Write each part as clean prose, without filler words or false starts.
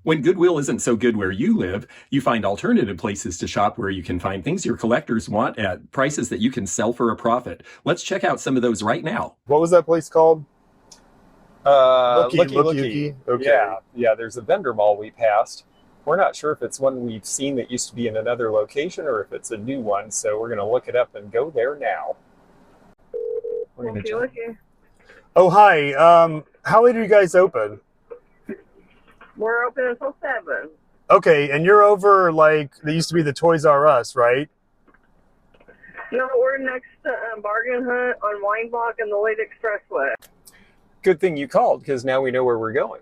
When Goodwill isn't so good where you live, you find alternative places to shop where you can find things your collectors want at prices that you can sell for a profit. Let's check out some of those right now. What was that place called? Looky Looky Looky. Looky. Okay. Yeah, there's a vendor mall we passed. We're not sure if it's one we've seen that used to be in another location or if it's a new one, so we're going to look it up and go there now. Looky Looky. Oh, hi. How late are you guys open? We're open until 7. Okay, and you're over, like, they used to be the Toys R Us, right? No, we're next to Bargain Hunt on Weinbach and the Late Expressway. Good thing you called, because now we know where we're going.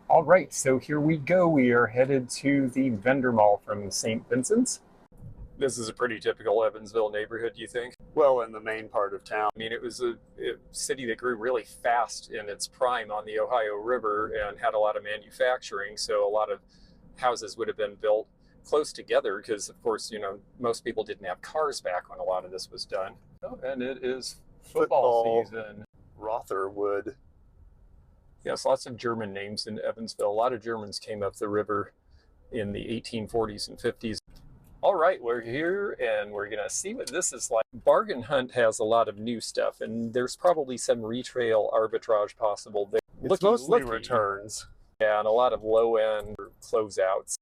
All right, so here we go. We are headed to the vendor mall from St. Vincent's. This is a pretty typical Evansville neighborhood, you think? Well, in the main part of town. I mean, it was a city that grew really fast in its prime on the Ohio River and had a lot of manufacturing, so a lot of houses would have been built close together because, of course, you know, most people didn't have cars back when a lot of this was done. Oh, and it is football season. Rotherwood. Yes, lots of German names in Evansville. A lot of Germans came up the river in the 1840s and 50s. All right, we're here and we're gonna see what this is like. Bargain Hunt has a lot of new stuff and there's probably some retail arbitrage possible there. It's mostly returns. Yeah, and a lot of low-end closeouts.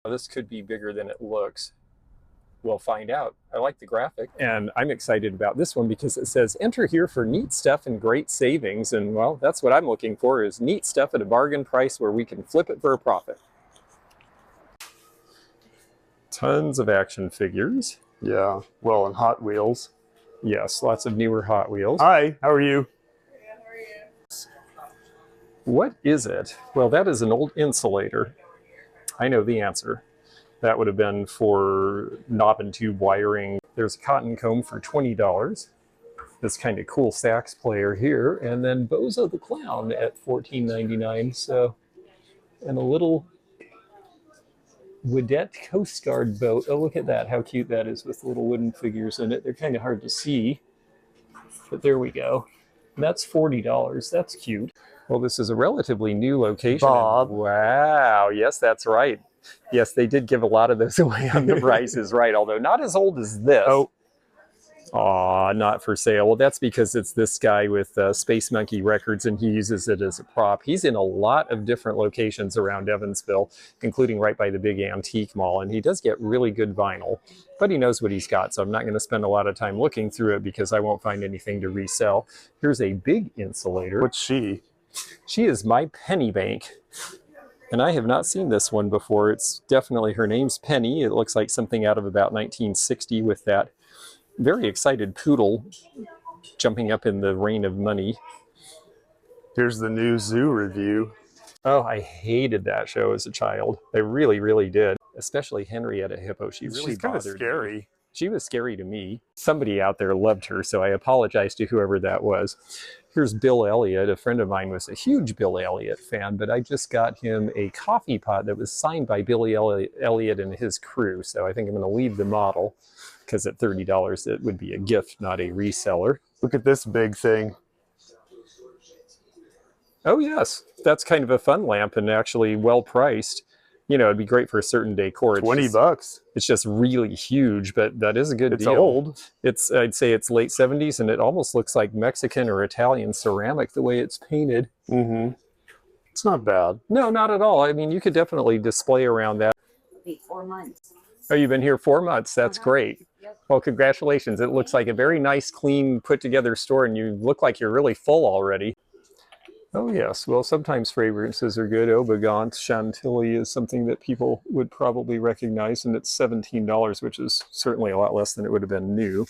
This could be bigger than it looks. We'll find out. I like the graphic. And I'm excited about this one because it says, enter here for neat stuff and great savings. And well, that's what I'm looking for, is neat stuff at a bargain price where we can flip it for a profit. Tons of action figures. Yeah, well, and Hot Wheels. Yes, lots of newer Hot Wheels. Hi, how are you? Good, how are you? What is it? Well, that is an old insulator. I know the answer. That would have been for knob and tube wiring. There's a cotton comb for $20. This kind of cool sax player here. And then Bozo the Clown at $14.99. So, and a little Woodette Coast Guard boat. Oh, look at that, how cute that is with little wooden figures in it. They're kind of hard to see, but there we go. And that's $40. That's cute. Well, this is a relatively new location. Bob. Wow, yes, that's right. Yes, they did give a lot of those away on the Price is Right, although not as old as this. Oh. Aw, not for sale. Well, that's because it's this guy with Space Monkey Records, and he uses it as a prop. He's in a lot of different locations around Evansville, including right by the big antique mall, and he does get really good vinyl, but he knows what he's got, so I'm not going to spend a lot of time looking through it because I won't find anything to resell. Here's a big insulator. What's she? She is my Penny Bank. And I have not seen this one before. It's definitely, her name's Penny. It looks like something out of about 1960 with that very excited poodle jumping up in the rain of money. Here's the new zoo review. Oh, I hated that show as a child. I really, really did. Especially Henrietta Hippo. She's kind of scary. Me. She was scary to me. Somebody out there loved her, so I apologize to whoever that was. Here's Bill Elliott. A friend of mine was a huge Bill Elliott fan, but I just got him a coffee pot that was signed by Billy Elliott and his crew. So I think I'm going to leave the model because at $30 it would be a gift, not a reseller. Look at this big thing. Oh yes, that's kind of a fun lamp and actually well priced. You know, it'd be great for a certain decor. It's $20. It's just really huge, but that is a good deal. It's old. I'd say it's late 70s, and it almost looks like Mexican or Italian ceramic the way it's painted. Mm-hmm. It's not bad. No, not at all. I mean, you could definitely display around that. 4 months. Oh, you've been here 4 months. That's great. Yep. Well, congratulations. It looks like a very nice, clean, put-together store, and you look like you're really full already. Oh, yes. Well, sometimes fragrances are good. Obigant Chantilly is something that people would probably recognize, and it's $17, which is certainly a lot less than it would have been new.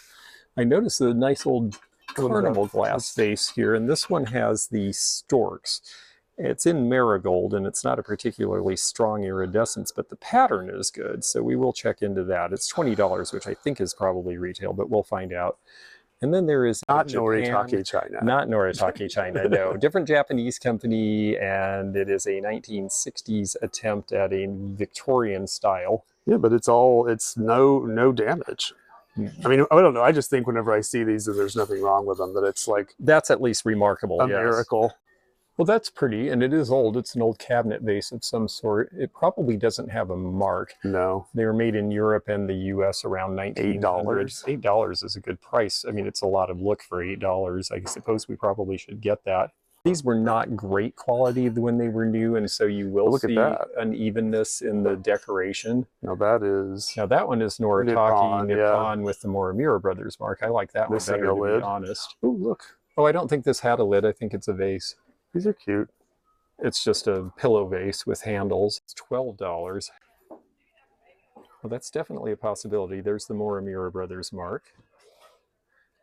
I noticed a nice old carnival glass vase here, and this one has the storks. It's in marigold, and it's not a particularly strong iridescence, but the pattern is good, so we will check into that. It's $20, which I think is probably retail, but we'll find out. And then there is not Noritake China. Not Noritake China, no. Different Japanese company, and it is a 1960s attempt at a Victorian style. Yeah, but it's no damage. I mean, I don't know. I just think whenever I see these, that there's nothing wrong with them. That it's like that's at least remarkable. A miracle. Well, that's pretty, and it is old. It's an old cabinet vase of some sort. It probably doesn't have a mark. No. They were made in Europe and the U.S. around $19. $8 is a good price. I mean, it's a lot of look for $8. I suppose we probably should get that. These were not great quality when they were new, and so you will see unevenness in the decoration. Now that is... Now that one is Noritake Nippon with the Morimura Brothers mark. I like that one better, to be honest. Oh, look. Oh, I don't think this had a lid. I think it's a vase. These are cute. It's just a pillow vase with handles. It's $12. Well, that's definitely a possibility. There's the Morimura Brothers mark.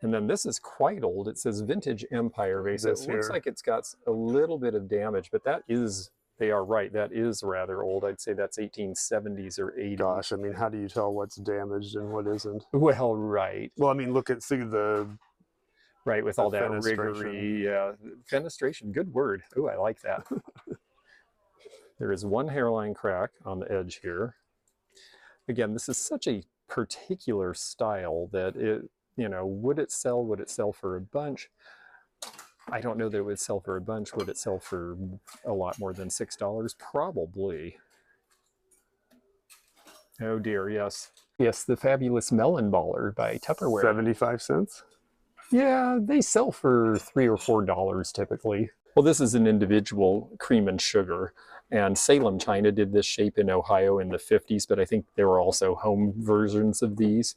And then this is quite old. It says Vintage Empire vase. It looks like it's got a little bit of damage, but that is, they are right, that is rather old. I'd say that's 1870s or 80s. Gosh, I mean, how do you tell what's damaged and what isn't? Well, right. Well, I mean, see the... Right, with all that riggery. Yeah, fenestration, good word. Oh, I like that. There is one hairline crack on the edge here. Again, this is such a particular style that it, you know, would it sell for a bunch? I don't know that it would sell for a bunch. Would it sell for a lot more than $6? Probably. Oh dear, yes. Yes, the fabulous Melon Baller by Tupperware. 75 cents? Yeah, they sell for $3 or $4 typically. Well, this is an individual cream and sugar, and Salem China did this shape in Ohio in the 50s, but I think there were also home versions of these,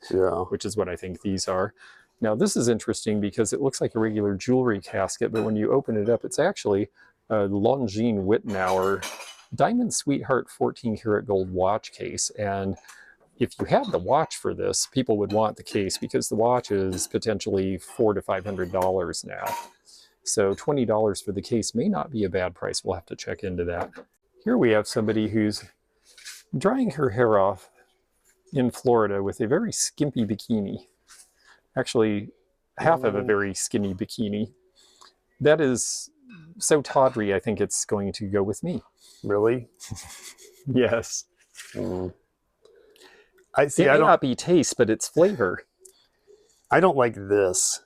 which is what I think these are. Now, this is interesting because it looks like a regular jewelry casket, but when you open it up, it's actually a Longines Wittenauer Diamond Sweetheart 14 karat gold watch case, and if you have the watch for this, people would want the case because the watch is potentially $400 to $500 now. So $20 for the case may not be a bad price. We'll have to check into that. Here we have somebody who's drying her hair off in Florida with a very skimpy bikini. Actually, half of a very skinny bikini. That is so tawdry, I think it's going to go with me. Really? Yes. It may not be taste, but it's flavor. I don't like this.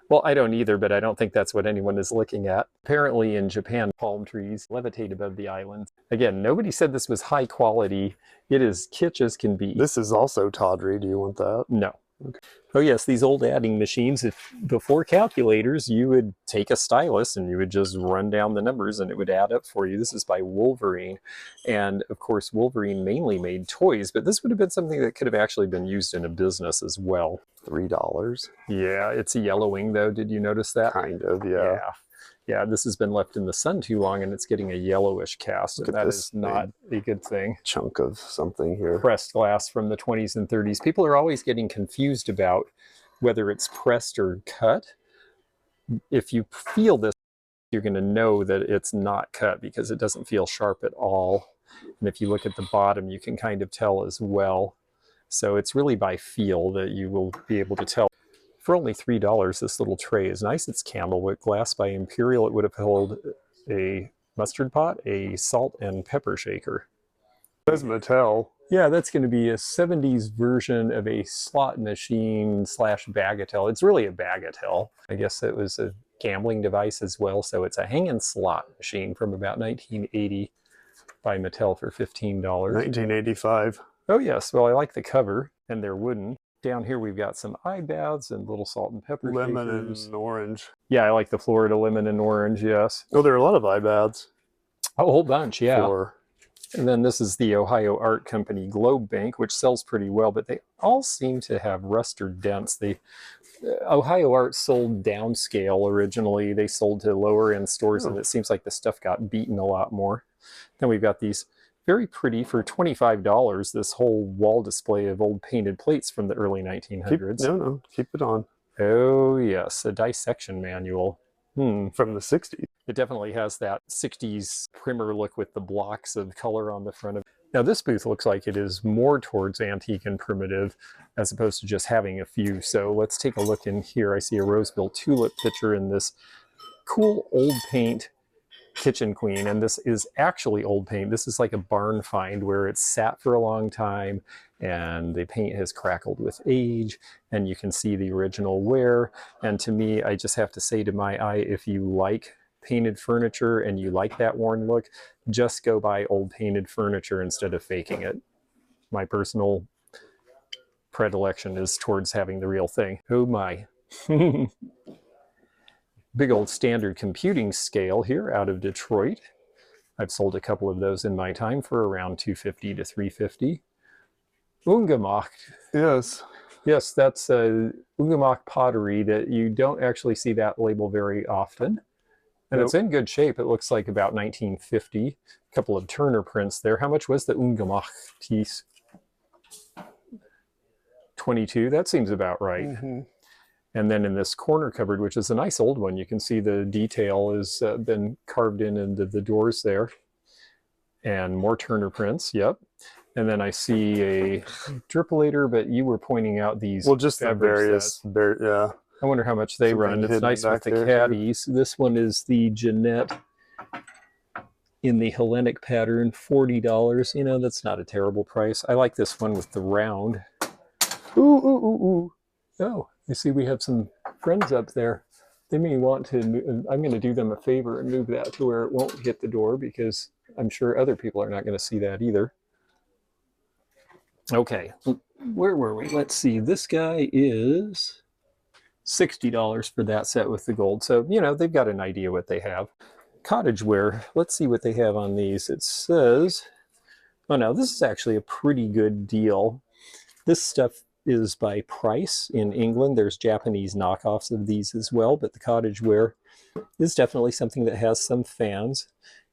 Well, I don't either, but I don't think that's what anyone is looking at. Apparently in Japan, palm trees levitate above the island. Again, nobody said this was high quality. It is kitsch as can be. This is also tawdry. Do you want that? No. Okay. Oh yes, these old adding machines, before calculators, you would take a stylus and you would just run down the numbers and it would add up for you. This is by Wolverine. And of course, Wolverine mainly made toys, but this would have been something that could have actually been used in a business as well. $3. Yeah, it's yellowing though. Did you notice that? Kind of, yeah. Yeah, this has been left in the sun too long and it's getting a yellowish cast. And that is not a good thing. Chunk of something here. Pressed glass from the 20s and 30s. People are always getting confused about whether it's pressed or cut. If you feel this, you're going to know that it's not cut because it doesn't feel sharp at all. And if you look at the bottom, you can kind of tell as well. So it's really by feel that you will be able to tell. For only $3, this little tray is nice. It's candlewick glass by Imperial. It would have held a mustard pot, a salt and pepper shaker. It says Mattel. Yeah, that's going to be a 70s version of a slot machine slash Bagatelle. It's really a Bagatelle. I guess it was a gambling device as well. So it's a hanging slot machine from about 1980 by Mattel for $15. 1985. Oh yes, well I like the cover and they're wooden. Down here we've got some eye baths and little salt and pepper lemon shakers. And orange. Yeah, I like the Florida lemon and orange, yes. Oh, there are a lot of eye baths. Oh, a whole bunch, yeah. And then this is the Ohio Art Company Globe Bank, which sells pretty well, but they all seem to have rust or dents. Ohio Art sold downscale originally. They sold to lower end stores, and it seems like the stuff got beaten a lot more. Then we've got these very pretty, for $25, this whole wall display of old painted plates from the early 1900s. Keep it on. Oh yes, a dissection manual. From the 60s. It definitely has that 60s primer look with the blocks of color on the front of it. Now this booth looks like it is more towards antique and primitive as opposed to just having a few. So let's take a look in here. I see a Roseville tulip picture in this cool old paint Kitchen Queen, and this is actually old paint. This is like a barn find where it's sat for a long time and the paint has crackled with age, and you can see the original wear. And to me, I just have to say to my eye, if you like painted furniture and you like that worn look, just go buy old painted furniture instead of faking it. My personal predilection is towards having the real thing. Oh my. Big old standard computing scale here out of Detroit. I've sold a couple of those in my time for around $250 to $350. Ungemach. Yes. Yes, that's Ungemach pottery that you don't actually see that label very often. And Nope. it's in good shape. It looks like about 1950. A couple of Turner prints there. How much was the Ungemach piece? 22. That seems about right. Mm-hmm. And then in this corner cupboard, which is a nice old one, you can see the detail has been carved in into the doors there. And more Turner prints, yep. And then I see a drippolator, but you were pointing out these. Well, just the beverage various, sets. yeah. I wonder how much they Something run. It's hidden nice with back the there, too. caddies. This one is the Jeanette in the Hellenic pattern, $40. You know, that's not a terrible price. I like this one with the round. Ooh, ooh, ooh, ooh. Oh, you see we have some friends up there. They may want to, I'm going to do them a favor and move that to where it won't hit the door because I'm sure other people are not going to see that either. Okay, where were we? Let's see. This guy is $60 for that set with the gold. So, you know, they've got an idea what they have. Cottage Ware. Let's see what they have on these. It says, oh no, this is actually a pretty good deal. This stuff is by Price in England. There's Japanese knockoffs of these as well, but the Cottage Ware is definitely something that has some fans.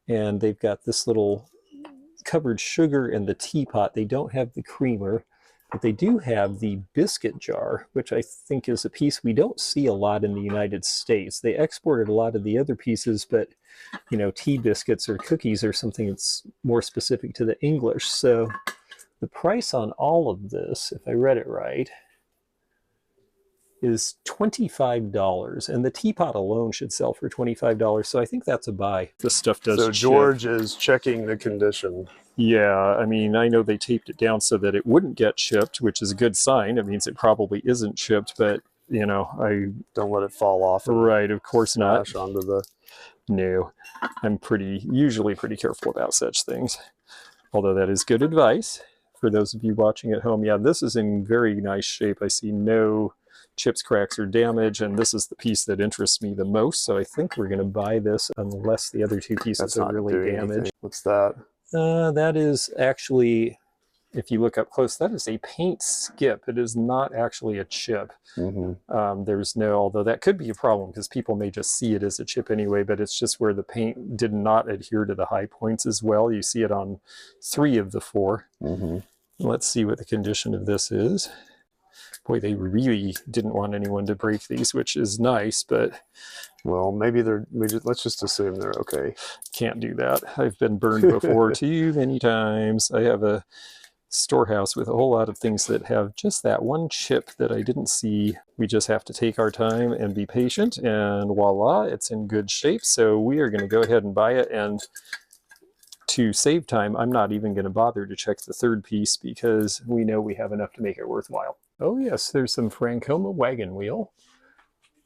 And they've got this little covered sugar and the teapot. They don't have the creamer, but they do have the biscuit jar, which I think is a piece we don't see a lot in the United States. They exported a lot of the other pieces, but you know, tea biscuits or cookies are something that's more specific to the English. So the price on all of this, if I read it right, is $25, and the teapot alone should sell for $25. So I think that's a buy. This stuff does So chip. George is checking the condition. Yeah, I mean, I know they taped it down so that it wouldn't get chipped, which is a good sign. It means it probably isn't chipped, but you know, Don't let it fall off. And right, of course not. smash onto the. No, I'm usually pretty careful about such things. Although that is good advice for those of you watching at home. Yeah, this is in very nice shape. I see no chips, cracks, or damage, and this is the piece that interests me the most. So I think we're going to buy this unless the other two pieces That's are not really doing damaged. anything. What's that? That is actually, if you look up close, that is a paint skip. It is not actually a chip. Mm-hmm. There's no, although that could be a problem because people may just see it as a chip anyway, but it's just where the paint did not adhere to the high points as well. You see it on 3 of the 4. Mm-hmm. Let's see what the condition of this is. Boy, they really didn't want anyone to break these, which is nice, but Well, maybe let's just assume they're okay. can't do that. I've been burned before too many times. I have a storehouse with a whole lot of things that have just that one chip that I didn't see. We just have to take our time and be patient, and voila, it's in good shape. So we are going to go ahead and buy it, and to save time, I'm not even going to bother to check the third piece because we know we have enough to make it worthwhile. Oh yes, there's some Francoma wagon wheel.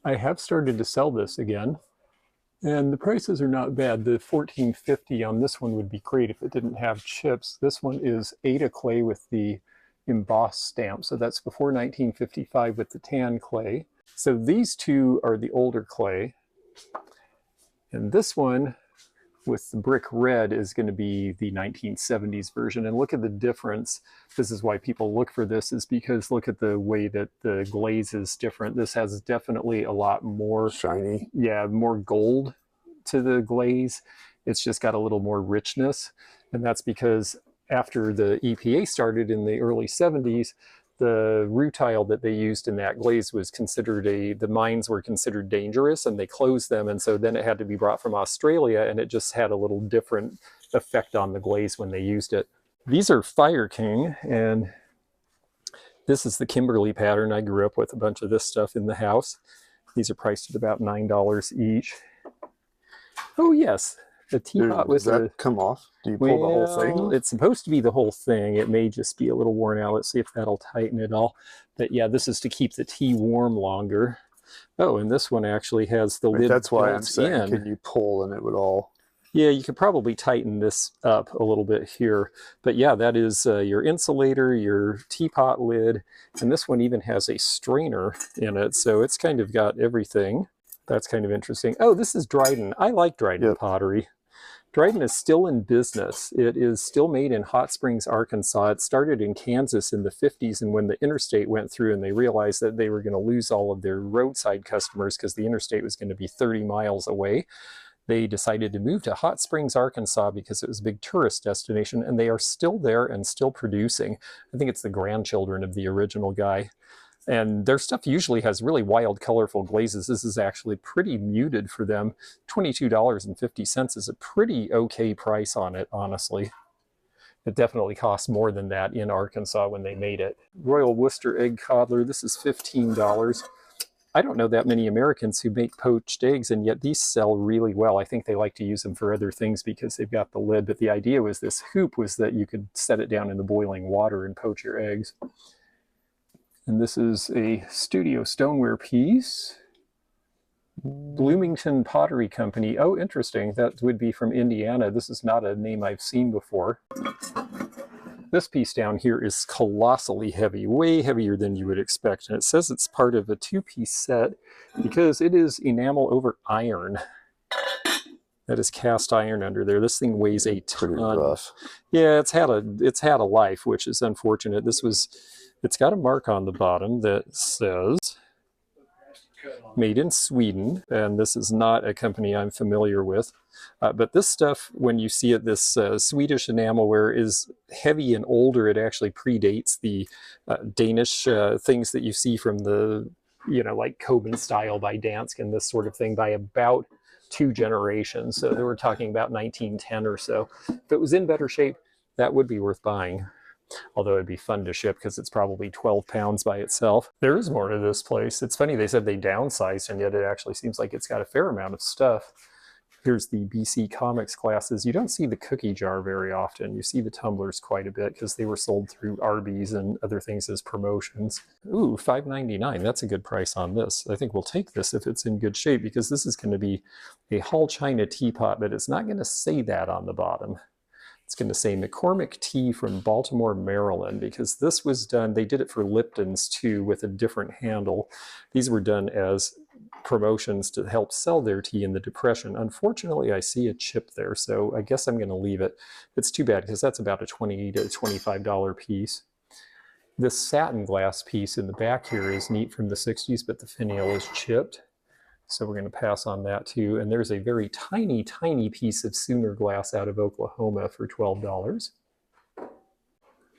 I have started to sell this again, and the prices are not bad. The $14.50 on this one would be great if it didn't have chips. This one is Ada clay with the embossed stamp, so that's before 1955 with the tan clay. So these two are the older clay, and this one with the brick red is going to be the 1970s version. And look at the difference. This is why people look for this, is because look at the way that the glaze is different. This has definitely a lot more Shiny. yeah, more gold to the glaze. It's just got a little more richness. And that's because after the EPA started in the early 70s, the rutile that they used in that glaze was considered the mines were considered dangerous, and they closed them. And so then it had to be brought from Australia, and it just had a little different effect on the glaze when they used it. These are Fire King, and this is the Kimberly pattern. I grew up with a bunch of this stuff in the house. These are priced at about $9 each. Oh yes, the teapot Does with that come off? Do you pull the whole thing? It's supposed to be the whole thing. It may just be a little worn out. Let's see if that'll tighten it all. But yeah, this is to keep the tea warm longer. Oh, and this one actually has the Right, lid that's why I'm built saying, in. can you pull and it would all... Yeah, you could probably tighten this up a little bit here. But yeah, that is your insulator, your teapot lid, and this one even has a strainer in it. So it's kind of got everything. That's kind of interesting. Oh, this is Dryden. I like Dryden Pottery. Dryden is still in business. It is still made in Hot Springs, Arkansas. It started in Kansas in the 50s, and when the interstate went through and they realized that they were going to lose all of their roadside customers because the interstate was going to be 30 miles away, they decided to move to Hot Springs, Arkansas because it was a big tourist destination, and they are still there and still producing. I think it's the grandchildren of the original guy. And their stuff usually has really wild, colorful glazes. This is actually pretty muted for them. $22.50 is a pretty okay price on it, honestly. It definitely costs more than that in Arkansas when they made it. Royal Worcester Egg Coddler, this is $15. I don't know that many Americans who make poached eggs, and yet these sell really well. I think they like to use them for other things because they've got the lid, but the idea was this hoop was that you could set it down in the boiling water and poach your eggs. And this is a studio stoneware piece. Bloomington Pottery Company. Oh, interesting. That would be from Indiana. This is not a name I've seen before. This piece down here is colossally heavy, way heavier than you would expect. And it says it's part of a two-piece set because it is enamel over iron. That is cast iron under there. This thing weighs a ton. Pretty rough. Yeah, it's had a life, which is unfortunate. It's got a mark on the bottom that says made in Sweden, and this is not a company I'm familiar with. But this stuff, when you see it, this Swedish enamelware is heavy and older. It actually predates the Danish things that you see from the, like Coben style by Dansk and this sort of thing by about 2 generations. So they were talking about 1910 or so. If it was in better shape, that would be worth buying. Although it'd be fun to ship because it's probably 12 pounds by itself. There is more to this place. It's funny, they said they downsized, and yet it actually seems like it's got a fair amount of stuff. Here's the BC Comics glasses. You don't see the cookie jar very often. You see the tumblers quite a bit because they were sold through Arby's and other things as promotions. Ooh, $5.99. That's a good price on this. I think we'll take this if it's in good shape because this is going to be a Hull China teapot, but it's not going to say that on the bottom. It's going to say McCormick Tea from Baltimore, Maryland, because this was done, they did it for Lipton's too with a different handle. These were done as promotions to help sell their tea in the Depression. Unfortunately, I see a chip there, so I guess I'm going to leave it. It's too bad because that's about a $20 to $25 piece. This satin glass piece in the back here is neat from the 60s, but the finial is chipped. So we're going to pass on that too. And there's a very tiny, tiny piece of Sooner glass out of Oklahoma for $12.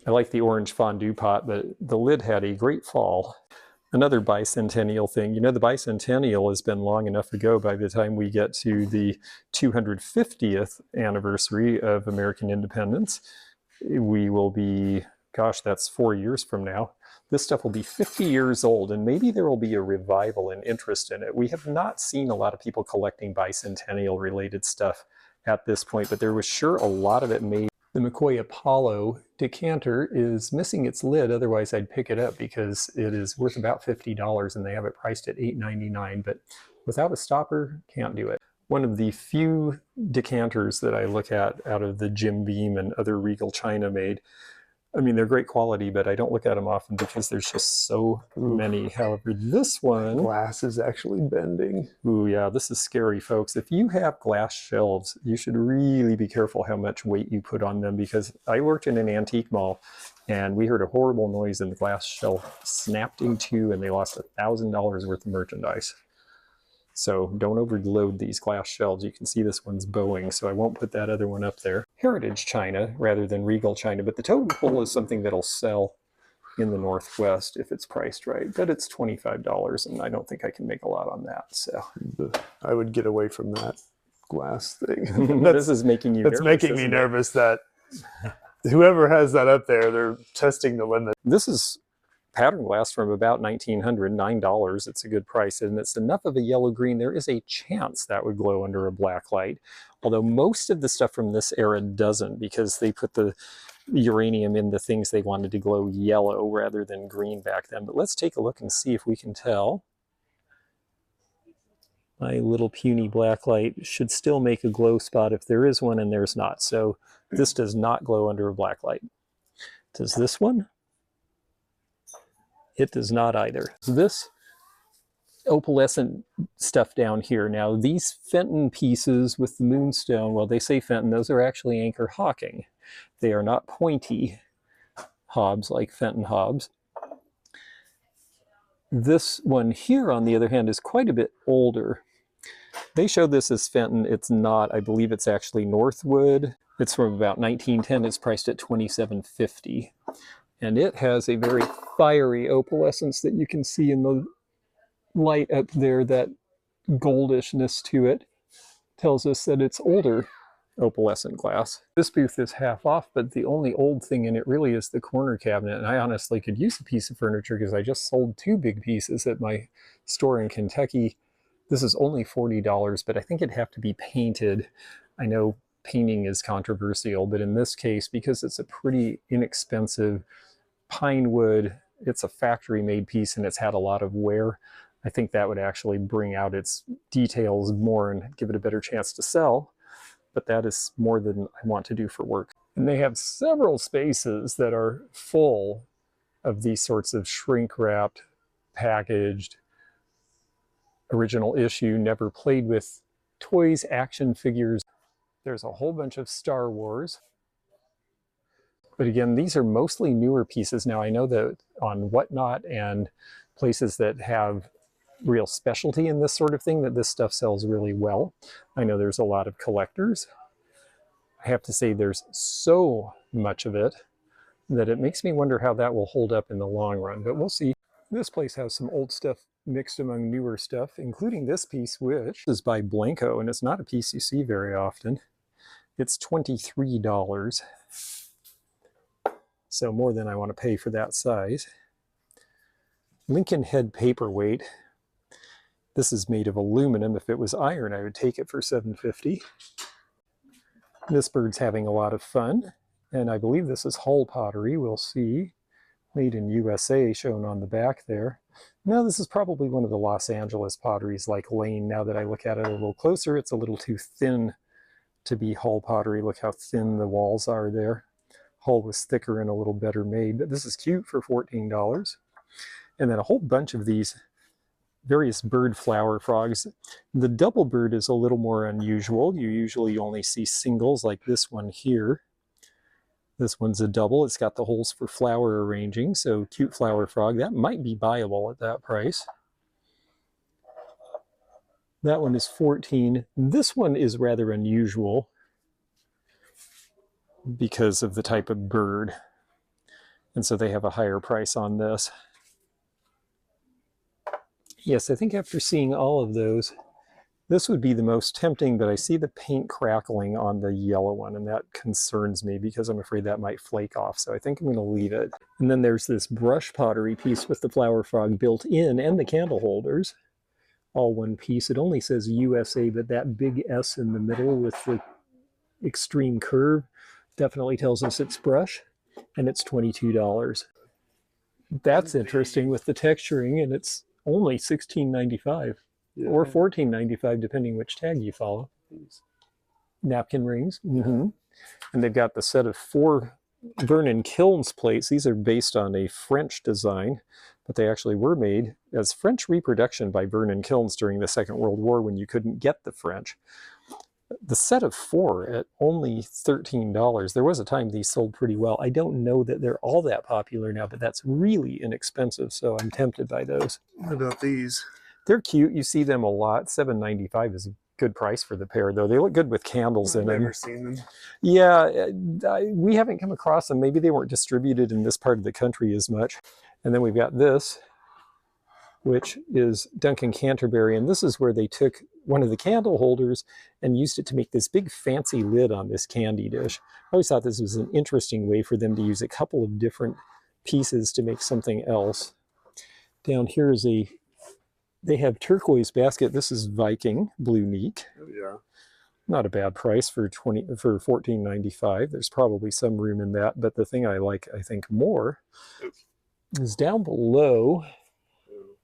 I like the orange fondue pot, but the lid had a great fall. Another bicentennial thing. The bicentennial has been long enough ago. By the time we get to the 250th anniversary of American independence, we will be, gosh, that's 4 years from now. This stuff will be 50 years old, and maybe there will be a revival and interest in it. We have not seen a lot of people collecting bicentennial-related stuff at this point, but there was sure a lot of it made. The McCoy Apollo decanter is missing its lid, otherwise I'd pick it up because it is worth about $50, and they have it priced at $8.99, but without a stopper, can't do it. One of the few decanters that I look at out of the Jim Beam and other Regal China made. I mean, they're great quality, but I don't look at them often because there's just so many. However, this one... Glass is actually bending. Ooh, yeah, this is scary, folks. If you have glass shelves, you should really be careful how much weight you put on them because I worked in an antique mall and we heard a horrible noise and the glass shelf snapped in two and they lost $1,000 worth of merchandise. So don't overload these glass shelves. You can see this one's bowing, so I won't put that other one up there. Heritage China rather than Regal China, but the totem pole is something that'll sell in the Northwest if it's priced right, but it's $25 and I don't think I can make a lot on that. So I would get away from that glass thing. This is making you nervous. It's making me nervous that whoever has that up there, they're testing the limit. This is pattern glass from about 1900, $9. It's a good price, and it's enough of a yellow-green. There is a chance that would glow under a black light, although most of the stuff from this era doesn't because they put the uranium in the things they wanted to glow yellow rather than green back then. But let's take a look and see if we can tell. My little puny black light should still make a glow spot if there is one, and there's not. So this does not glow under a black light. Does this one? It does not either. This opalescent stuff down here. Now these Fenton pieces with the moonstone, well, they say Fenton, those are actually Anchor Hocking. They are not pointy hobs like Fenton hobs. This one here, on the other hand, is quite a bit older. They show this as Fenton. It's not. I believe it's actually Northwood. It's from about 1910. It's priced at $27.50. And it has a very fiery opalescence that you can see in the light up there. That goldishness to it tells us that it's older opalescent glass. This booth is half off, but the only old thing in it really is the corner cabinet. And I honestly could use a piece of furniture because I just sold 2 big pieces at my store in Kentucky. This is only $40, but I think it'd have to be painted. I know painting is controversial, but in this case, because it's a pretty inexpensive pine wood, it's a factory made piece and it's had a lot of wear, I think that would actually bring out its details more and give it a better chance to sell. But that is more than I want to do for work. And they have several spaces that are full of these sorts of shrink-wrapped, packaged, original issue, never played with toys, action figures. There's a whole bunch of Star Wars. But again, these are mostly newer pieces. Now I know that on Whatnot and places that have real specialty in this sort of thing, that this stuff sells really well. I know there's a lot of collectors. I have to say there's so much of it that it makes me wonder how that will hold up in the long run, but we'll see. This place has some old stuff mixed among newer stuff, including this piece, which is by Blanco, and it's not a piece you see very often. It's $23. So more than I want to pay for that size. Lincoln Head Paperweight. This is made of aluminum. If it was iron, I would take it for $7.50. This bird's having a lot of fun, and I believe this is Hull pottery. We'll see. Made in USA, shown on the back there. Now this is probably one of the Los Angeles potteries like Lane. Now that I look at it a little closer, it's a little too thin to be Hull pottery. Look how thin the walls are there. Hull was thicker and a little better made, but this is cute for $14. And then a whole bunch of these various bird flower frogs. The double bird is a little more unusual. You usually only see singles like this one here. This one's a double. It's got the holes for flower arranging, so cute flower frog. That might be buyable at that price. That one is $14. This one is rather unusual because of the type of bird, and so they have a higher price on this. Yes, I think after seeing all of those, this would be the most tempting, but I see the paint crackling on the yellow one, and that concerns me because I'm afraid that might flake off, so I think I'm going to leave it. And then there's this brush pottery piece with the flower frog built in and the candle holders. All one piece. It only says USA, but that big S in the middle with the extreme curve definitely tells us it's brush, and it's $22. That's interesting with the texturing, and it's only $16.95 or $14.95 depending which tag you follow. Napkin rings. And they've got the set of 4 Vernon Kilns plates. These are based on a French design, but they actually were made as French reproduction by Vernon Kilns during the Second World War when you couldn't get the French. The set of 4 at only $13. There was a time these sold pretty well. I don't know that they're all that popular now, but that's really inexpensive, so I'm tempted by those. What about these? They're cute. You see them a lot. $7.95 is a good price for the pair, though. They look good with candles in them. I've never seen them. Yeah, we haven't come across them. Maybe they weren't distributed in this part of the country as much. And then we've got this, which is Duncan Canterbury, and this is where they took one of the candle holders and used it to make this big fancy lid on this candy dish. I always thought this was an interesting way for them to use a couple of different pieces to make something else. Down here is they have turquoise basket. This is Viking Blue Neat. Oh, yeah. Not a bad price for $14.95. There's probably some room in that, but the thing I like, I think, more is down below.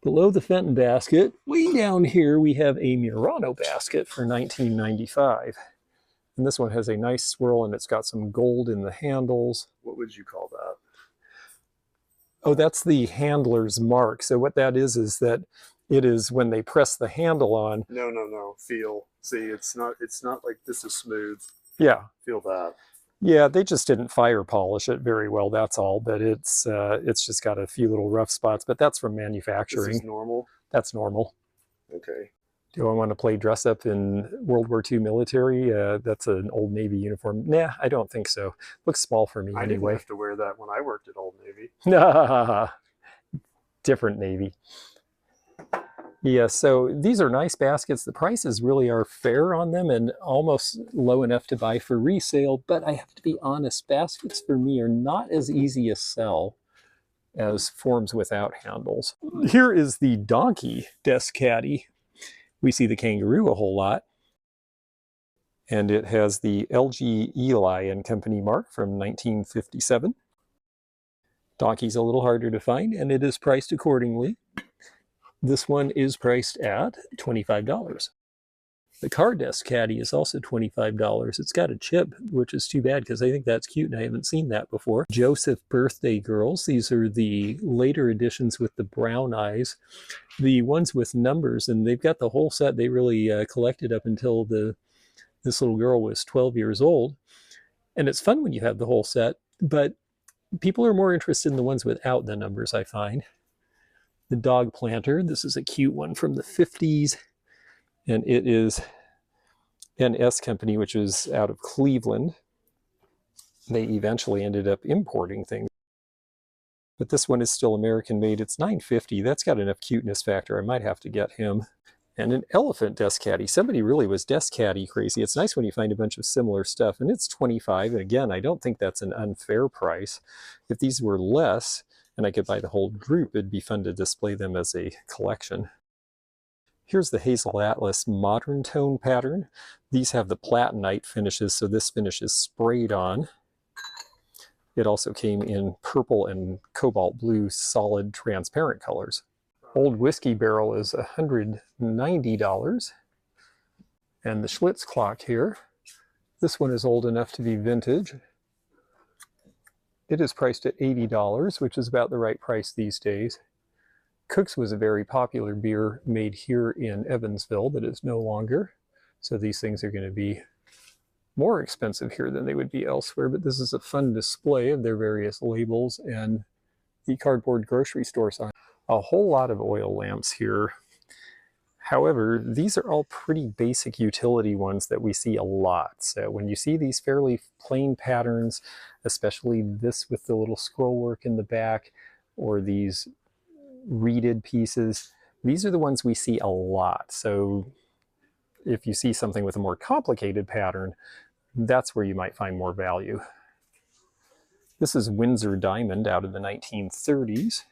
Below the Fenton basket, way down here, we have a Murano basket for $19.95. And this one has a nice swirl, and it's got some gold in the handles. What would you call that? Oh, that's the handler's mark. So what that is that it is when they press the handle on. No. Feel. See, it's not like this is smooth. Yeah. Feel that. Yeah, they just didn't fire polish it very well, that's all. But it's just got a few little rough spots, but that's from manufacturing. This is normal? That's normal. Okay. Do I want to play dress up in World War II military? That's an Old Navy uniform. Nah, I don't think so. Looks small for me I anyway. didn't have to wear that when I worked at Old Navy. Different Navy. Yeah, so these are nice baskets. The prices really are fair on them and almost low enough to buy for resale. But I have to be honest, baskets for me are not as easy to sell as forms without handles. Here is the donkey desk caddy. We see the kangaroo a whole lot. And it has the LG Eli and Company mark from 1957. Donkey's a little harder to find, and it is priced accordingly. This one is priced at $25. The car desk caddy is also $25. It's got a chip, which is too bad because I think that's cute and I haven't seen that before. Joseph Birthday Girls. These are the later editions with the brown eyes. The ones with numbers, and they've got the whole set. They really collected up until this little girl was 12 years old. And it's fun when you have the whole set, but people are more interested in the ones without the numbers, I find. The dog planter. This is a cute one from the 50s. And it is an S Company, which is out of Cleveland. They eventually ended up importing things. But this one is still American made. It's $9.50. That's got enough cuteness factor. I might have to get him. And an elephant desk caddy. Somebody really was desk caddy crazy. It's nice when you find a bunch of similar stuff. And it's $25. And again, I don't think that's an unfair price. If these were less, and I could buy the whole group, it'd be fun to display them as a collection. Here's the Hazel Atlas modern tone pattern. These have the platinite finishes, so this finish is sprayed on. It also came in purple and cobalt blue solid transparent colors. Old whiskey barrel is $190. And the Schlitz clock here, this one is old enough to be vintage. It is priced at $80, which is about the right price these days. Cook's was a very popular beer made here in Evansville that is no longer. So these things are going to be more expensive here than they would be elsewhere. But this is a fun display of their various labels and the cardboard grocery store sign. A whole lot of oil lamps here. However, these are all pretty basic utility ones that we see a lot. So when you see these fairly plain patterns, especially this with the little scroll work in the back, or these reeded pieces, these are the ones we see a lot. So if you see something with a more complicated pattern, that's where you might find more value. This is Windsor Diamond out of the 1930s.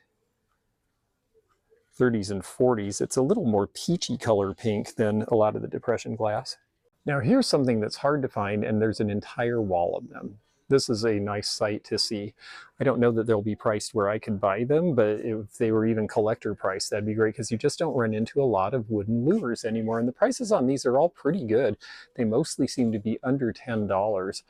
30s and 40s. It's a little more peachy color pink than a lot of the Depression glass. Now here's something that's hard to find, and there's an entire wall of them. This is a nice sight to see. I don't know that they'll be priced where I could buy them, but if they were even collector price, that'd be great, because you just don't run into a lot of wooden lures anymore. And the prices on these are all pretty good. They mostly seem to be under $10.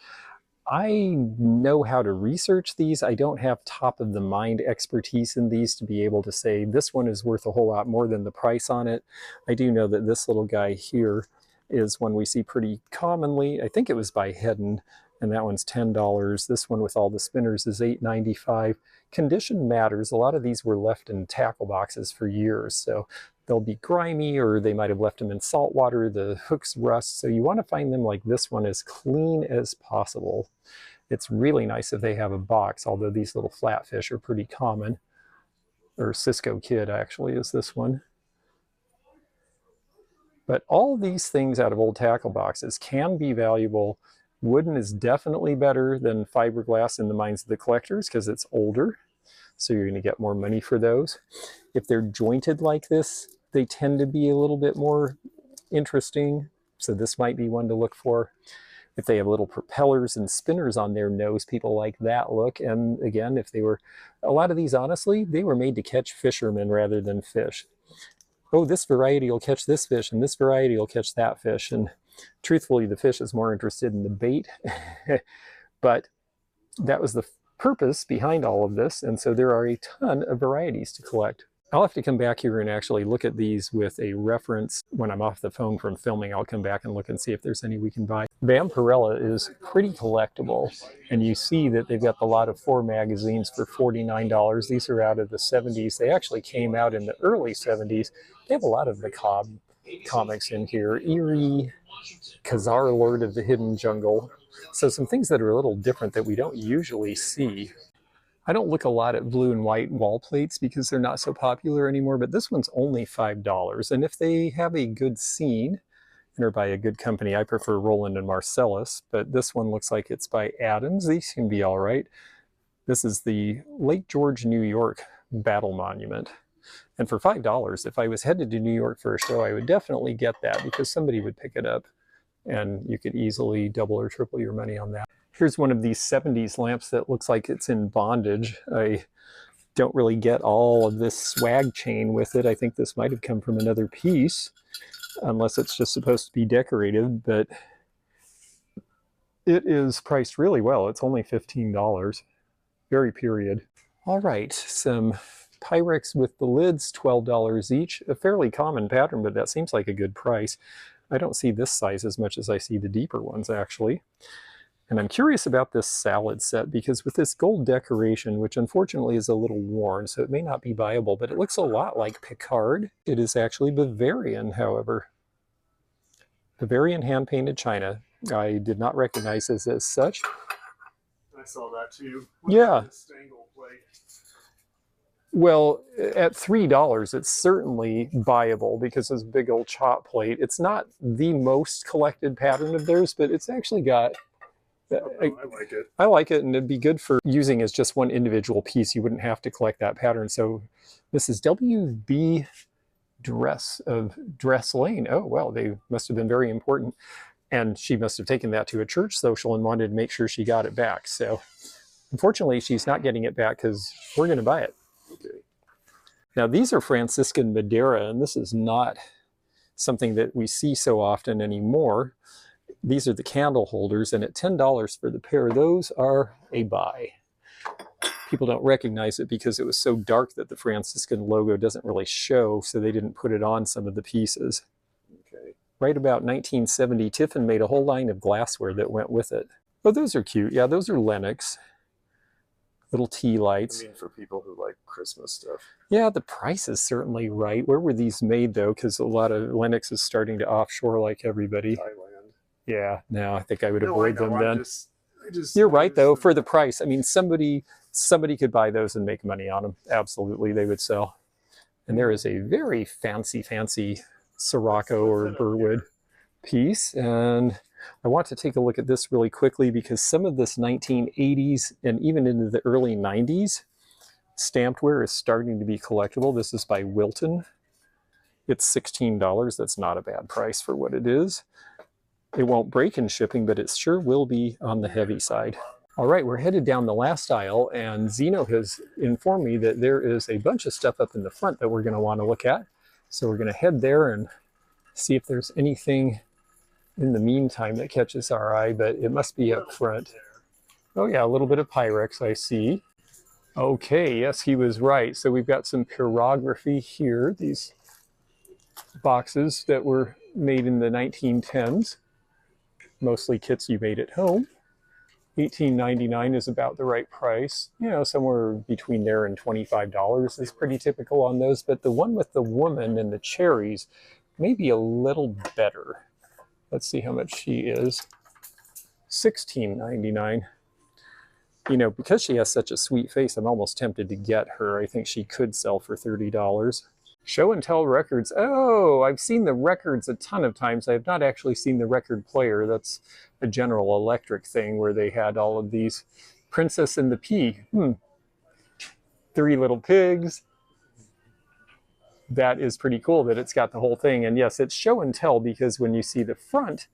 I know how to research these. I don't have top of the mind expertise in these to be able to say this one is worth a whole lot more than the price on it. I do know that this little guy here is one we see pretty commonly. I think it was by Hedden, and that one's $10. This one with all the spinners is $8.95. Condition matters. A lot of these were left in tackle boxes for years, so they'll be grimy, or they might have left them in salt water. The hooks rust, so you want to find them like this one as clean as possible. It's really nice if they have a box, although these little flatfish are pretty common. Or Cisco Kid actually is this one. But all these things out of old tackle boxes can be valuable. Wooden is definitely better than fiberglass in the minds of the collectors because it's older. So you're going to get more money for those. If they're jointed like this, they tend to be a little bit more interesting. So this might be one to look for. If they have little propellers and spinners on their nose, people like that look. And again, if they were, a lot of these, honestly, they were made to catch fishermen rather than fish. Oh, this variety will catch this fish, and this variety will catch that fish. And truthfully, the fish is more interested in the bait. But that was the purpose behind all of this. And so there are a ton of varieties to collect. I'll have to come back here and actually look at these with a reference. When I'm off the phone from filming, I'll come back and look and see if there's any we can buy. Vampirella is pretty collectible, and you see that they've got a lot of 4 magazines for $49. These are out of the 70s. They actually came out in the early 70s. They have a lot of macabre comics in here. Eerie, Khazar Lord of the Hidden Jungle. So some things that are a little different that we don't usually see. I don't look a lot at blue and white wall plates because they're not so popular anymore, but this one's only $5. And if they have a good scene, and are by a good company, I prefer Roland and Marcellus, but this one looks like it's by Adams. These can be all right. This is the Lake George, New York Battle Monument. And for $5, if I was headed to New York for a show, I would definitely get that because somebody would pick it up and you could easily double or triple your money on that. Here's one of these 70s lamps that looks like it's in bondage. I don't really get all of this swag chain with it. I think this might have come from another piece, unless it's just supposed to be decorative, but it is priced really well. It's only $15. Very period. All right, some Pyrex with the lids, $12 each. A fairly common pattern, but that seems like a good price. I don't see this size as much as I see the deeper ones, actually. And I'm curious about this salad set because with this gold decoration, which unfortunately is a little worn, so it may not be viable, but it looks a lot like Picard. It is actually Bavarian, however. Bavarian hand-painted china. I did not recognize this as such. I saw that too. Yeah. Well, at $3, it's certainly buyable because it's a big old chop plate. It's not the most collected pattern of theirs, but it's actually got... I like it. I like it, and it'd be good for using as just one individual piece. You wouldn't have to collect that pattern. So this is W.B. Dress of Dress Lane. Oh, well, they must have been very important. And she must have taken that to a church social and wanted to make sure she got it back. So unfortunately, she's not getting it back because we're going to buy it. Okay. Now, these are Franciscan Madeira, and this is not something that we see so often anymore. These are the candle holders, and at $10 for the pair, those are a buy. People don't recognize it because it was so dark that the Franciscan logo doesn't really show, so they didn't put it on some of the pieces. Okay. Right about 1970, Tiffin made a whole line of glassware that went with it. Oh, those are cute. Yeah, those are Lenox. Little tea lights. I mean, for people who like Christmas stuff. Yeah, the price is certainly right. Where were these made, though? Because a lot of Lenox is starting to offshore like everybody. Thailand. Yeah, no, I think I would avoid them then. I You're right, though, for the price. I mean, somebody could buy those and make money on them. Absolutely, they would sell. And there is a very fancy Sirocco or Burwood piece. And I want to take a look at this really quickly because some of this 1980s and even into the early 90s stamped ware is starting to be collectible. This is by Wilton. It's $16. That's not a bad price for what it is. It won't break in shipping, but it sure will be on the heavy side. All right, we're headed down the last aisle, and Zeno has informed me that there is a bunch of stuff up in the front that we're going to want to look at. So we're going to head there and see if there's anything in the meantime that catches our eye, but it must be up front. Oh yeah, a little bit of Pyrex, I see. Okay, yes, he was right. So we've got some pyrography here, these boxes that were made in the 1910s. Mostly kits you made at home. $18.99 is about the right price. You know, somewhere between there and $25 is pretty typical on those. But the one with the woman and the cherries may be a little better. Let's see how much she is. $16.99. You know, because she has such a sweet face, I'm almost tempted to get her. I think she could sell for $30. Show and Tell records. Oh, I've seen the records a ton of times. I have not actually seen the record player. That's a General Electric thing where they had all of these. Princess and the Pea. Three Little Pigs. That is pretty cool that it's got the whole thing. And yes, it's show and tell because when you see the front,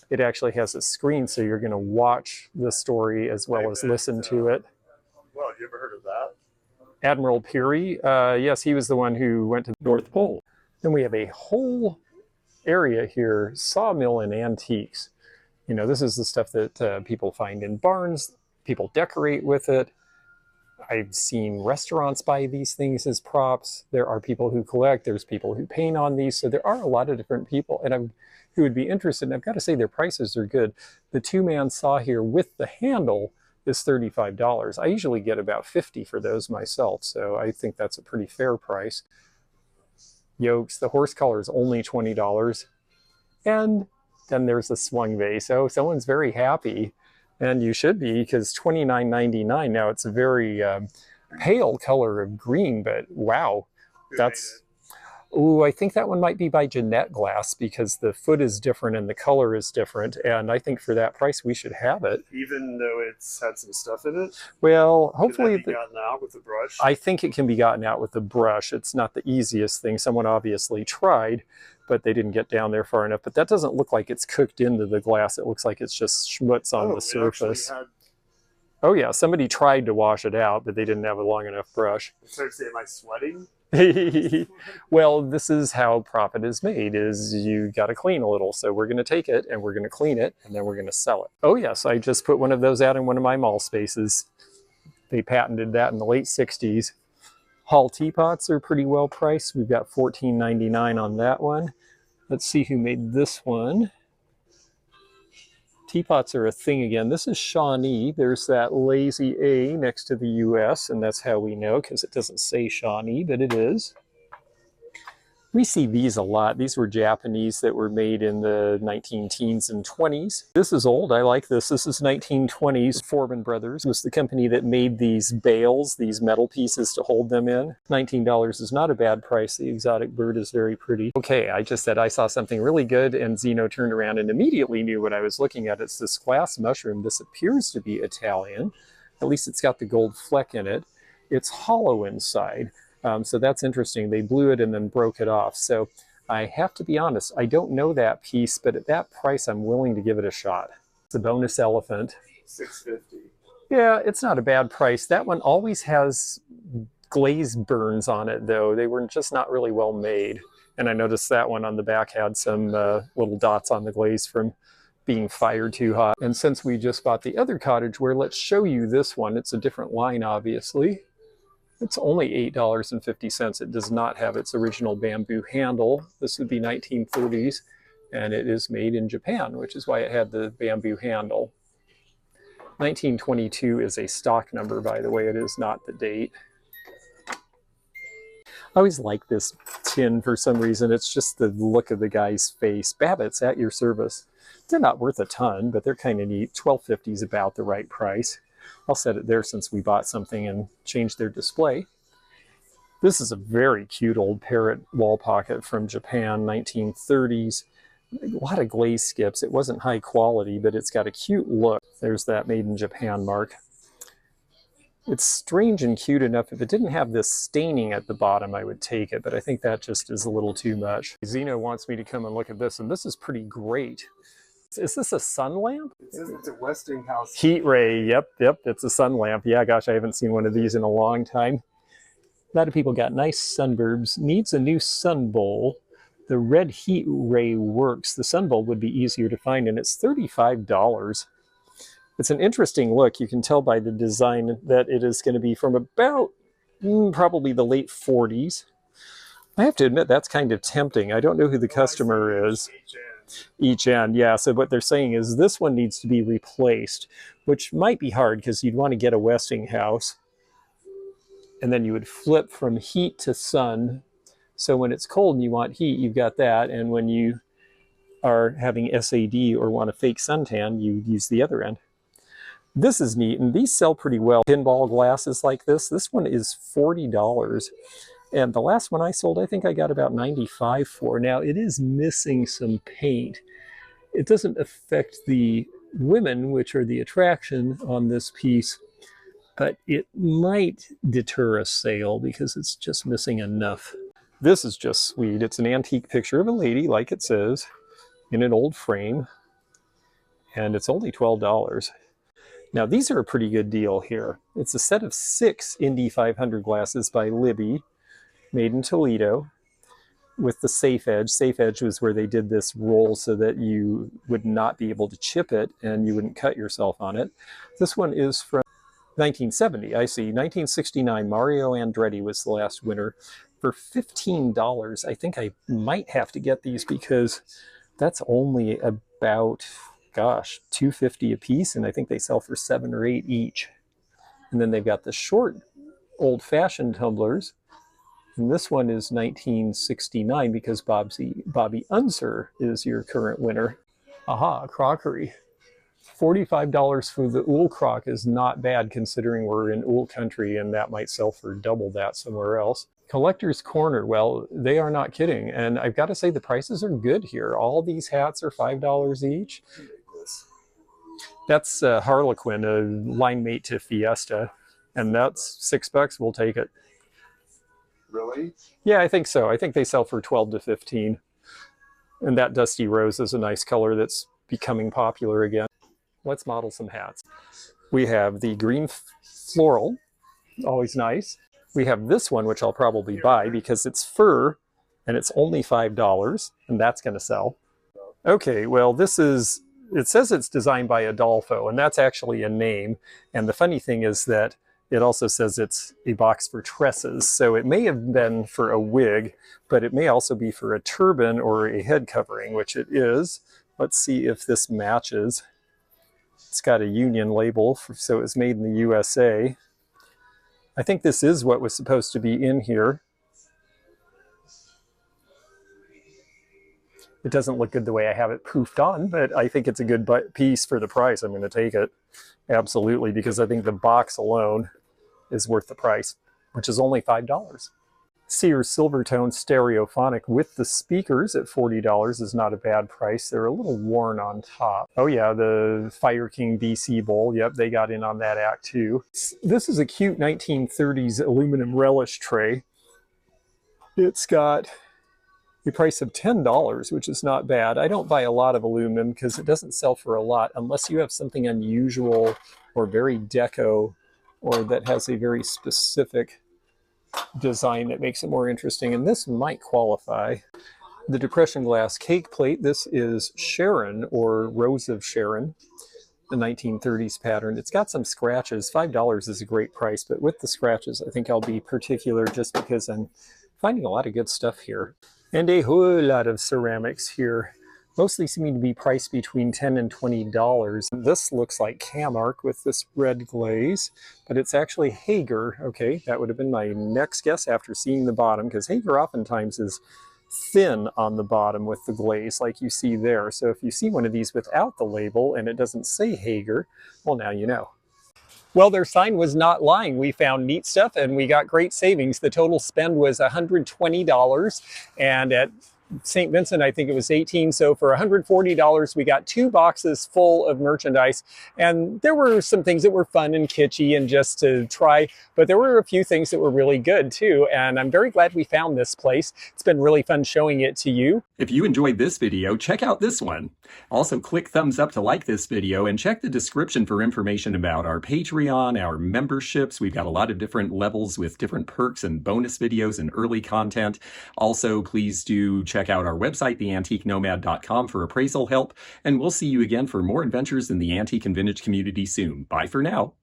It actually has a screen, so you're going to watch the story as well as listen to it. Well, have you ever heard of that? Admiral Peary, yes, he was the one who went to the North Pole. Then we have a whole area here, sawmill and antiques. You know, this is the stuff that people find in barns. People decorate with it. I've seen restaurants buy these things as props. There are people who collect. There's people who paint on these. So there are a lot of different people who would be interested. And I've got to say their prices are good. The two-man saw here with the handle is $35. I usually get about $50 for those myself. So I think that's a pretty fair price. Yokes, the horse collar is only $20. And then there's the swung vase. So someone's very happy. And you should be, because $29.99. Now it's a very pale color of green, but wow, that's, ooh, I think that one might be by Jeanette Glass, because the foot is different and the color is different. And I think for that price, we should have it. Even though it's had some stuff in it? Well, hopefully, Can that be gotten out with a brush? I think it can be gotten out with a brush. It's not the easiest thing. Someone obviously tried, but they didn't get down there far enough. But that doesn't look like it's cooked into the glass. It looks like it's just schmutz on the surface. Oh yeah, somebody tried to wash it out, but they didn't have a long enough brush. So say, am I sweating? Well, this is how profit is made, is you got to clean a little. So we're going to take it and we're going to clean it and then we're going to sell it. Oh yes, I just put one of those out in one of my mall spaces. They patented that in the late 60s. Hall teapots are pretty well priced. We've got $14.99 on that one. Let's see who made this one. Teapots are a thing again. This is Shawnee. There's that lazy A next to the US, and that's how we know, because it doesn't say Shawnee, but it is. We see these a lot. These were Japanese that were made in the 19-teens and 20s. This is old. I like this. This is 1920s. Foreman Brothers was the company that made these bales, these metal pieces to hold them in. $19 is not a bad price. The exotic bird is very pretty. Okay, I just said I saw something really good, and Zeno turned around and immediately knew what I was looking at. It's this glass mushroom. This appears to be Italian. At least it's got the gold fleck in it. It's hollow inside. So that's interesting. They blew it and then broke it off. So I have to be honest, I don't know that piece, but at that price, I'm willing to give it a shot. It's a bonus elephant. $6.50. Yeah, it's not a bad price. That one always has glaze burns on it, though. They were just not really well made. And I noticed that one on the back had some little dots on the glaze from being fired too hot. And since we just bought the other Cottage Ware, let's show you this one. It's a different line, obviously. It's only $8.50. It does not have its original bamboo handle. This would be 1930s, and it is made in Japan, which is why it had the bamboo handle. 1922 is a stock number, by the way. It is not the date. I always like this tin for some reason. It's just the look of the guy's face. Babbitt's at your service. They're not worth a ton, but they're kind of neat. $12.50 is about the right price. I'll set it there since we bought something and changed their display. This is a very cute old parrot wall pocket from Japan, 1930s. A lot of glaze skips. It wasn't high quality, but it's got a cute look. There's that made in Japan mark. It's strange and cute enough. If it didn't have this staining at the bottom, I would take it, but I think that just is a little too much. Zeno wants me to come and look at this, and this is pretty great. Is this a sun lamp? It says it's a Westinghouse Heat Ray. Yep, it's a sun lamp. Yeah, gosh, I haven't seen one of these in a long time. A lot of people got nice sunburbs. Needs a new sun bowl. The red Heat Ray works. The sun bowl would be easier to find, and it's $35. It's an interesting look. You can tell by the design that it is going to be from about probably the late 40s. I have to admit, that's kind of tempting. I don't know who the customer is. Each end, yeah. So what they're saying is this one needs to be replaced, which might be hard because you'd want to get a Westinghouse, and then you would flip from heat to sun. So when it's cold and you want heat, you've got that, and when you are having SAD or want a fake suntan, you use the other end. This is neat, and these sell pretty well. Pinball glasses like this. This one is $40. And the last one I sold, I think I got about $95 for. Now, it is missing some paint. It doesn't affect the women, which are the attraction on this piece, but it might deter a sale because it's just missing enough. This is just sweet. It's an antique picture of a lady, like it says, in an old frame. and it's only $12. Now these are a pretty good deal here. It's a set of 6 Indy 500 glasses by Libby, made in Toledo, with the safe edge. Safe edge was where they did this roll so that you would not be able to chip it and you wouldn't cut yourself on it. This one is from 1970, I see. 1969, Mario Andretti was the last winner. For $15, I think I might have to get these because that's only about, gosh, $2.50 a piece, and I think they sell for $7 or $8 each. And then they've got the short old-fashioned tumblers, and this one is 1969 because Bobby Unser is your current winner. Aha, crockery. $45 for the Ool crock is not bad considering we're in Ool country, and that might sell for double that somewhere else. Collector's Corner, well, they are not kidding, and I've got to say the prices are good here. All these hats are $5 each. That's Harlequin, a line mate to Fiesta, and that's $6. We'll take it. Really? Yeah, I think so. I think they sell for 12 to 15. And that Dusty Rose is a nice color that's becoming popular again. Let's model some hats. We have the green floral, always nice. We have this one, which I'll probably buy because it's fur and it's only $5, and that's going to sell. Okay, well, this is, it says it's designed by Adolfo, and that's actually a name. And the funny thing is that it also says it's a box for tresses. So it may have been for a wig, but it may also be for a turban or a head covering, which it is. Let's see if this matches. It's got a union label, so it's made in the USA. I think this is what was supposed to be in here. It doesn't look good the way I have it poofed on, but I think it's a good piece for the price. I'm going to take it. Absolutely, because I think the box alone is worth the price, which is only $5. Sears Silvertone Stereophonic with the speakers at $40 is not a bad price. They're a little worn on top. Oh yeah, the Fire King BC Bowl. Yep, they got in on that act too. This is a cute 1930s aluminum relish tray. It's got a price of $10, which is not bad. I don't buy a lot of aluminum because it doesn't sell for a lot unless you have something unusual or very deco or that has a very specific design that makes it more interesting, and this might qualify. The Depression glass cake plate, this is Sharon or Rose of Sharon, the 1930s pattern. It's got some scratches. $5 is a great price, but with the scratches I think I'll be particular just because I'm finding a lot of good stuff here. And a whole lot of ceramics here, mostly seeming to be priced between $10 and $20. This looks like Camark with this red glaze, but it's actually Hager. Okay, that would have been my next guess after seeing the bottom, because Hager oftentimes is thin on the bottom with the glaze like you see there. So if you see one of these without the label and it doesn't say Hager, well, now you know. Well, their sign was not lying. We found neat stuff and we got great savings. The total spend was $120, and at St. Vincent, I think it was $18. So for $140, we got 2 boxes full of merchandise. And there were some things that were fun and kitschy and just to try, but there were a few things that were really good too. And I'm very glad we found this place. It's been really fun showing it to you. If you enjoyed this video, check out this one. Also, click thumbs up to like this video and check the description for information about our Patreon, our memberships. We've got a lot of different levels with different perks and bonus videos and early content. Also, please do check out our website, theantiquenomad.com, for appraisal help. And we'll see you again for more adventures in the antique and vintage community soon. Bye for now.